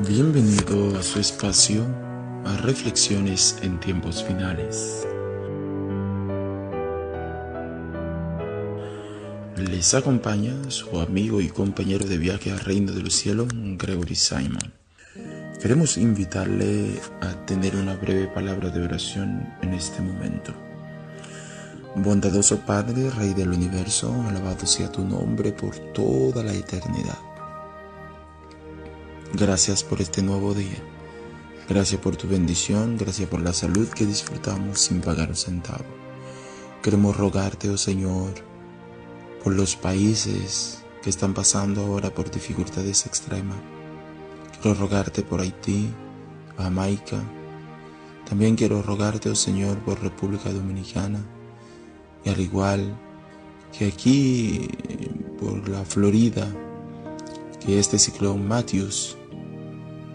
Bienvenido a su espacio, a Reflexiones en Tiempos Finales. Les acompaña su amigo y compañero de viaje al Reino de los Cielos, Gregory Simon. Queremos invitarle a tener una breve palabra de oración en este momento. Bondadoso Padre, Rey del Universo, alabado sea tu nombre por toda la eternidad. Gracias por este nuevo día. Gracias por tu bendición, gracias por la salud que disfrutamos sin pagar un centavo. Queremos rogarte, oh Señor, por los países que están pasando ahora por dificultades extremas. Quiero rogarte por Haití, Jamaica. También quiero rogarte, oh Señor, por República Dominicana. Y al igual que aquí, por la Florida, que este ciclón Matthews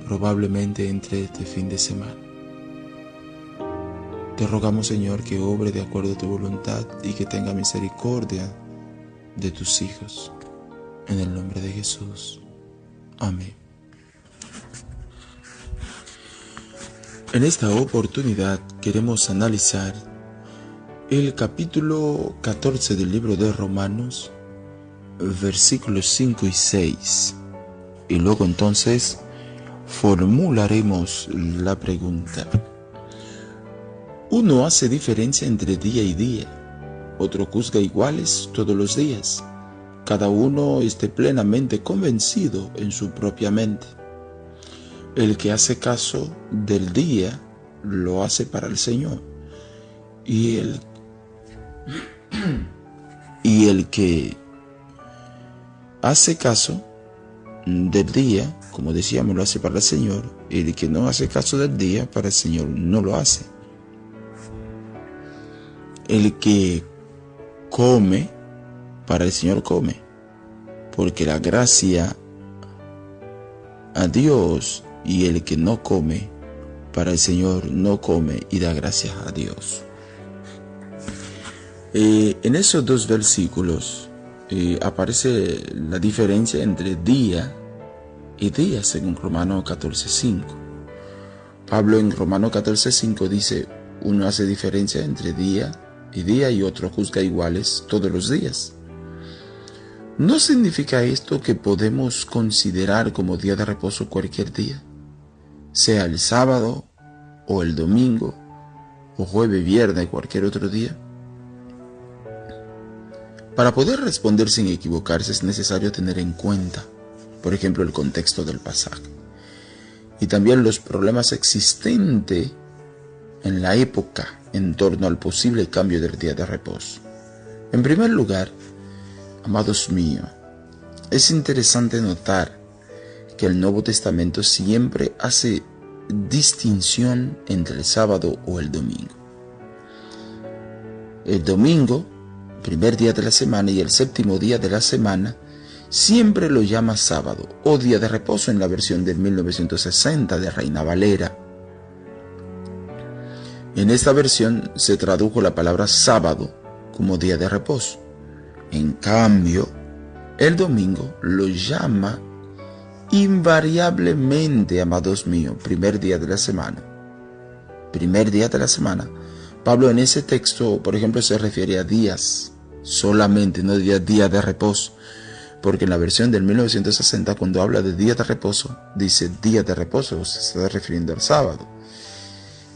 probablemente entre este fin de semana. Te rogamos, Señor, que obre de acuerdo a tu voluntad y que tenga misericordia de tus hijos. En el nombre de Jesús. Amén. En esta oportunidad queremos analizar el capítulo 14 del libro de Romanos, versículos 5 y 6. Y luego entonces formularemos la pregunta. Uno hace diferencia entre día y día, otro juzga iguales todos los días. Cada uno esté plenamente convencido en su propia mente. El que hace caso del día lo hace para el Señor, y el que hace caso del día, como decíamos, lo hace para el Señor, y el que no hace caso del día, para el Señor no lo hace. El que come, para el Señor come, porque la gracia a Dios, y el que no come, para el Señor no come y da gracias a Dios. En esos dos versículos aparece la diferencia entre día y día según Romanos 14:5. Pablo en Romanos 14:5 dice: uno hace diferencia entre día y otro juzga iguales todos los días. ¿No significa esto que podemos considerar como día de reposo cualquier día, sea el sábado o el domingo o jueves, viernes, cualquier otro día? Para poder responder sin equivocarse es necesario tener en cuenta, por ejemplo, el contexto del pasaje y también los problemas existentes en la época en torno al posible cambio del día de reposo. En primer lugar, amados míos, es interesante notar que el Nuevo Testamento siempre hace distinción entre el sábado o el domingo. El domingo, primer día de la semana, y el séptimo día de la semana, siempre lo llama sábado o día de reposo en la versión de 1960 de Reina Valera. En esta versión se tradujo la palabra sábado como día de reposo. En cambio, el domingo lo llama invariablemente, amados míos, primer día de la semana. Primer día de la semana. Pablo en ese texto, por ejemplo, se refiere a días solamente, no día de reposo, porque en la versión del 1960, cuando habla de día de reposo, dice día de reposo, se está refiriendo al sábado.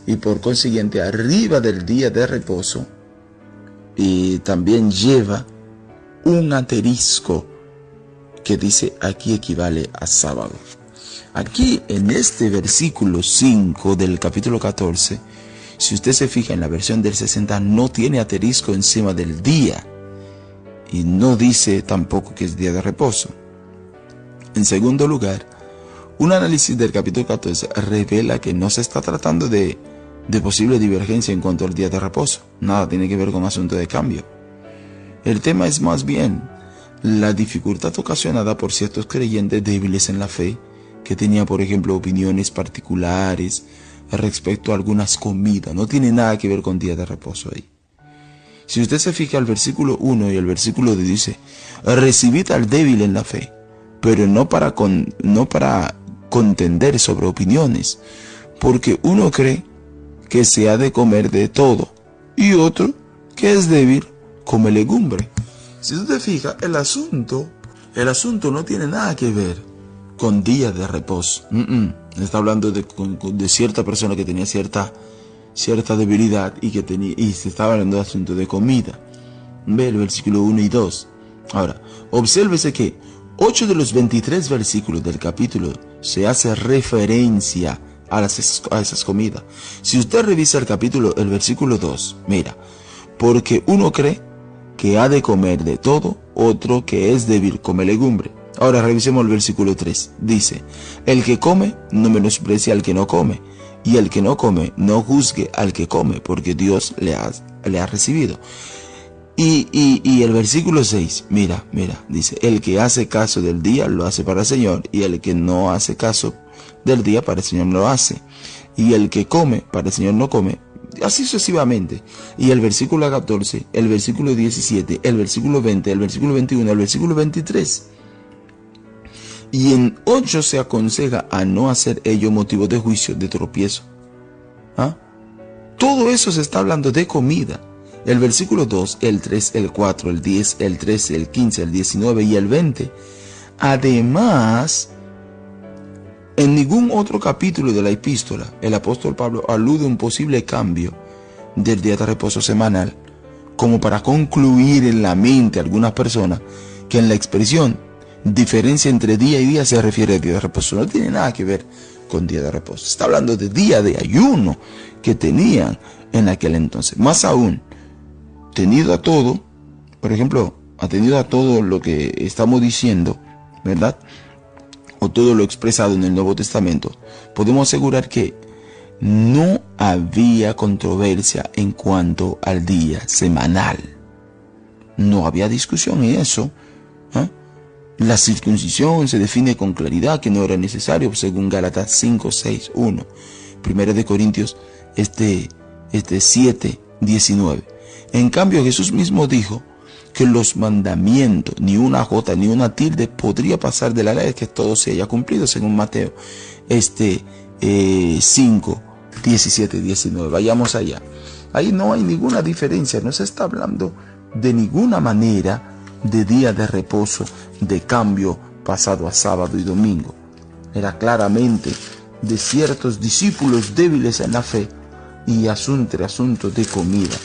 Y por consiguiente, arriba del día de reposo, y también lleva un asterisco que dice aquí equivale a sábado. Aquí en este versículo 5 del capítulo 14, si usted se fija en la versión del 60, no tiene asterisco encima del día y no dice tampoco que es día de reposo. En segundo lugar, un análisis del capítulo 14 revela que no se está tratando de posible divergencia en cuanto al día de reposo. Nada tiene que ver con asunto de cambio. El tema es más bien la dificultad ocasionada por ciertos creyentes débiles en la fe que tenía, por ejemplo, opiniones particulares respecto a algunas comidas. No tiene nada que ver con día de reposo ahí. Si usted se fija, el versículo 1 y el versículo 2 dice: recibid al débil en la fe, pero no para contender sobre opiniones, porque uno cree que se ha de comer de todo, y otro, que es débil, come legumbre. Si usted se fija, el asunto no tiene nada que ver con día de reposo. Está hablando de cierta persona que tenía cierta debilidad y se estaba hablando de asunto de comida. Ve el versículo 1 y 2. Ahora, obsérvese que 8 de los 23 versículos del capítulo se hace referencia a esas comidas. Si usted revisa el versículo 2, mira: porque uno cree que ha de comer de todo, otro, que es débil, come legumbre. Ahora revisemos el versículo 3. Dice: el que come no menosprecia al que no come, y el que no come no juzgue al que come, porque Dios le ha recibido. Y el versículo 6, mira, dice: el que hace caso del día lo hace para el Señor, y el que no hace caso del día para el Señor no lo hace. Y el que come para el Señor no come, así sucesivamente. Y el versículo 14, el versículo 17, el versículo 20, el versículo 21, el versículo 23. Y en 8 se aconseja a no hacer ello motivo de juicio, de tropiezo. Todo eso se está hablando de comida. El versículo 2, el 3, el 4, el 10, el 13, el 15, el 19 y el 20. Además, en ningún otro capítulo de la epístola el apóstol Pablo alude a un posible cambio del día de reposo semanal, como para concluir en la mente a algunas personas que en la expresión diferencia entre día y día se refiere a día de reposo. No tiene nada que ver con día de reposo. Está hablando de día de ayuno que tenían en aquel entonces. Más aún, tenido a todo, por ejemplo, atendido a todo lo que estamos diciendo, ¿verdad?, o todo lo expresado en el Nuevo Testamento, podemos asegurar que no había controversia en cuanto al día semanal. No había discusión en eso. La circuncisión se define con claridad que no era necesario, según Gálatas 5, 6, 1. Primera de Corintios 7, 19. En cambio, Jesús mismo dijo que los mandamientos, ni una jota ni una tilde podría pasar de la ley, que todo se haya cumplido, según Mateo 5, 17, 19. Vayamos allá. Ahí no hay ninguna diferencia, no se está hablando de ninguna manera de día de reposo, de cambio pasado a sábado y domingo. Era claramente de ciertos discípulos débiles en la fe y asunto de comida.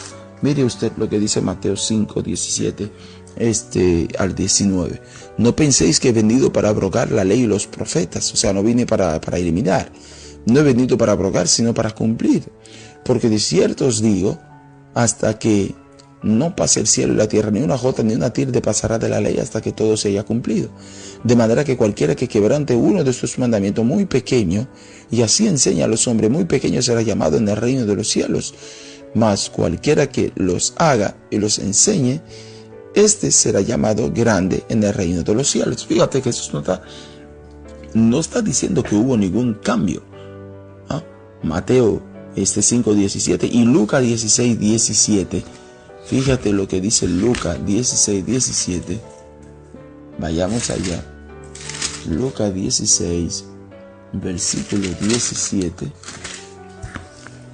Mire usted lo que dice Mateo 5, 17 al 19. No penséis que he venido para abrogar la ley y los profetas. O sea, no vine para eliminar. No he venido para abrogar, sino para cumplir. Porque de cierto os digo, hasta que no pase el cielo y la tierra, ni una jota ni una tilde pasará de la ley hasta que todo se haya cumplido. De manera que cualquiera que quebrante uno de estos mandamientos muy pequeño, y así enseña a los hombres muy pequeños, será llamado en el reino de los cielos. Mas cualquiera que los haga y los enseñe, este será llamado grande en el reino de los cielos. Fíjate que Jesús no está diciendo que hubo ningún cambio. Mateo 5, 17 y Lucas 16, 17. Fíjate lo que dice Lucas 16, 17. Vayamos allá. Lucas 16, versículo 17.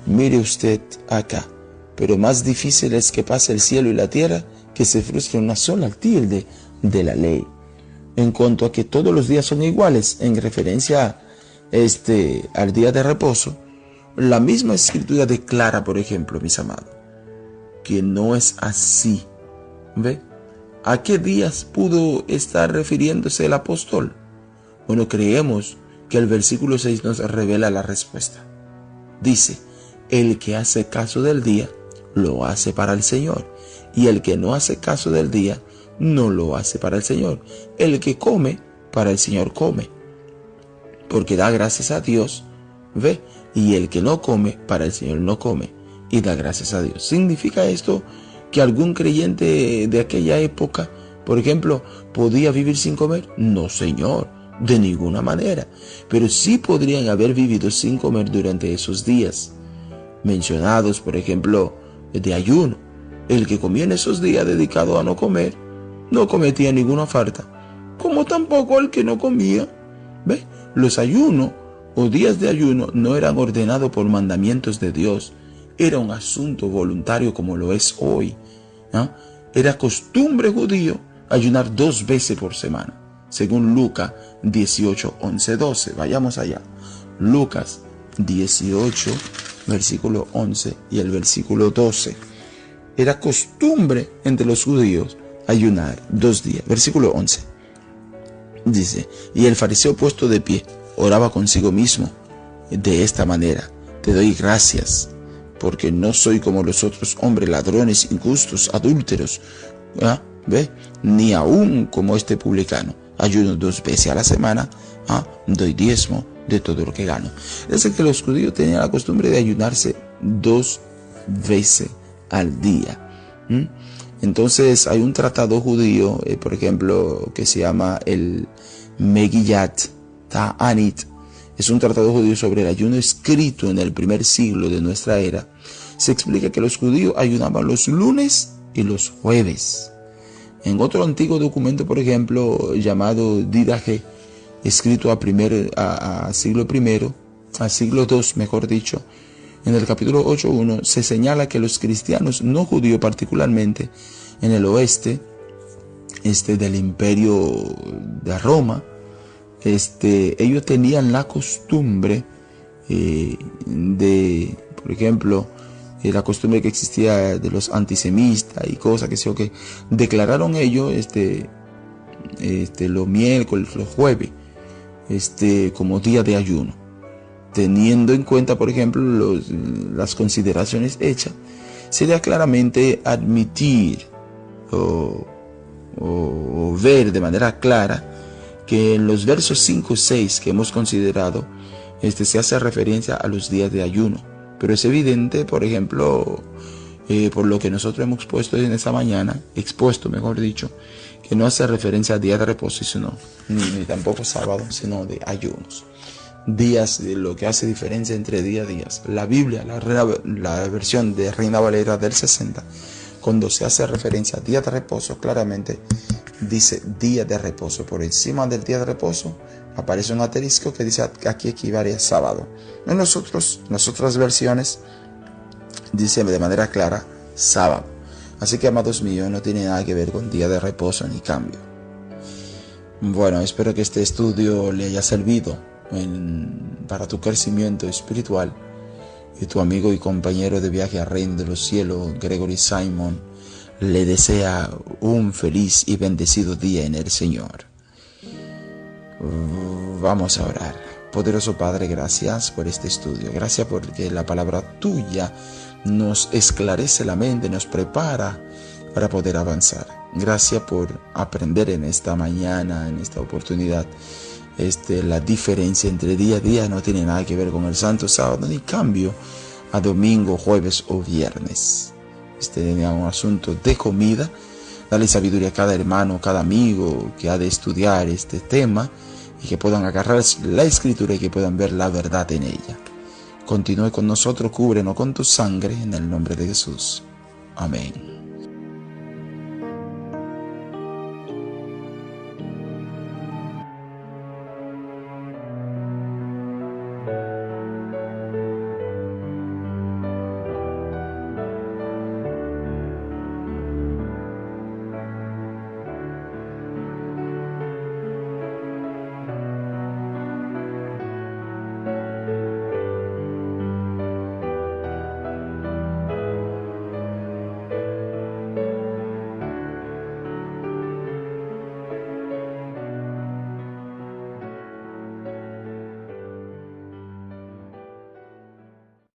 Mire usted acá. Pero más difícil es que pase el cielo y la tierra que se frustre una sola tilde de la ley. En cuanto a que todos los días son iguales, en referencia al día de reposo, la misma escritura declara, por ejemplo, mis amados, que no es así. ¿Ve? ¿A qué días pudo estar refiriéndose el apóstol? Bueno, creemos que el versículo 6 nos revela la respuesta. Dice: el que hace caso del día, lo hace para el Señor, y el que no hace caso del día, no lo hace para el Señor. El que come, para el Señor come, porque da gracias a Dios. ¿Ve? Y el que no come, para el Señor no come, y da gracias a Dios. ¿Significa esto que algún creyente de aquella época, por ejemplo, podía vivir sin comer? No, Señor. De ninguna manera. Pero sí podrían haber vivido sin comer durante esos días mencionados, por ejemplo, de ayuno. El que comía en esos días dedicados a no comer, no cometía ninguna falta, como tampoco el que no comía. ¿Ve? Los ayunos o días de ayuno no eran ordenados por mandamientos de Dios. Era un asunto voluntario como lo es hoy. Era costumbre judío ayunar 2 veces por semana, según Lucas 18, 11, 12. Vayamos allá. Lucas 18, versículo 11 y el versículo 12. Era costumbre entre los judíos ayunar 2 días. Versículo 11. Dice, y el fariseo puesto de pie oraba consigo mismo de esta manera: te doy gracias, porque no soy como los otros hombres, ladrones, injustos, adúlteros, ¿ve? Ni aún como este publicano. Ayuno 2 veces a la semana, doy diezmo de todo lo que gano. Es que los judíos tenían la costumbre de ayunarse 2 veces al día. Entonces hay un tratado judío, por ejemplo, que se llama el Megillat Ta'anit. Es un tratado judío sobre el ayuno escrito en el primer siglo de nuestra era. Se explica que los judíos ayunaban los lunes y los jueves. En otro antiguo documento, por ejemplo, llamado Didache, escrito a siglo II, mejor dicho, en el capítulo 8.1 se señala que los cristianos no judíos, particularmente en el oeste del imperio de Roma, ellos tenían la costumbre de, por ejemplo, la costumbre que existía de los antisemitas y cosas que declararon ellos los miércoles, los jueves, como día de ayuno, teniendo en cuenta, por ejemplo, las consideraciones hechas. Sería claramente admitir o ver de manera clara que en los versos 5 y 6 que hemos considerado, se hace referencia a los días de ayuno. Pero es evidente, por ejemplo, por lo que nosotros hemos expuesto en esta mañana, que no hace referencia a días de reposo, sino, ni tampoco sábado, sino de ayunos. Días, de lo que hace diferencia entre días. La Biblia, la versión de Reina Valera del 60, cuando se hace referencia a días de reposo, claramente dice día de reposo. Por encima del día de reposo aparece un asterisco que dice aquí equivale a sábado. En las otras versiones dice de manera clara sábado. Así que, amados míos, no tiene nada que ver con día de reposo ni cambio. Bueno, espero que este estudio le haya servido para tu crecimiento espiritual. Y tu amigo y compañero de viaje al reino de los cielos, Gregory Simon, le desea un feliz y bendecido día en el Señor. Vamos a orar. Poderoso Padre, gracias por este estudio. Gracias porque la palabra tuya nos esclarece la mente, nos prepara para poder avanzar. Gracias por aprender en esta mañana, en esta oportunidad. La diferencia entre día a día no tiene nada que ver con el santo sábado, ni cambio a domingo, jueves o viernes. Un asunto de comida. Dale sabiduría a cada hermano, cada amigo que ha de estudiar este tema, y que puedan agarrar la escritura y que puedan ver la verdad en ella. Continúe con nosotros, cúbrenos con tu sangre, en el nombre de Jesús. Amén.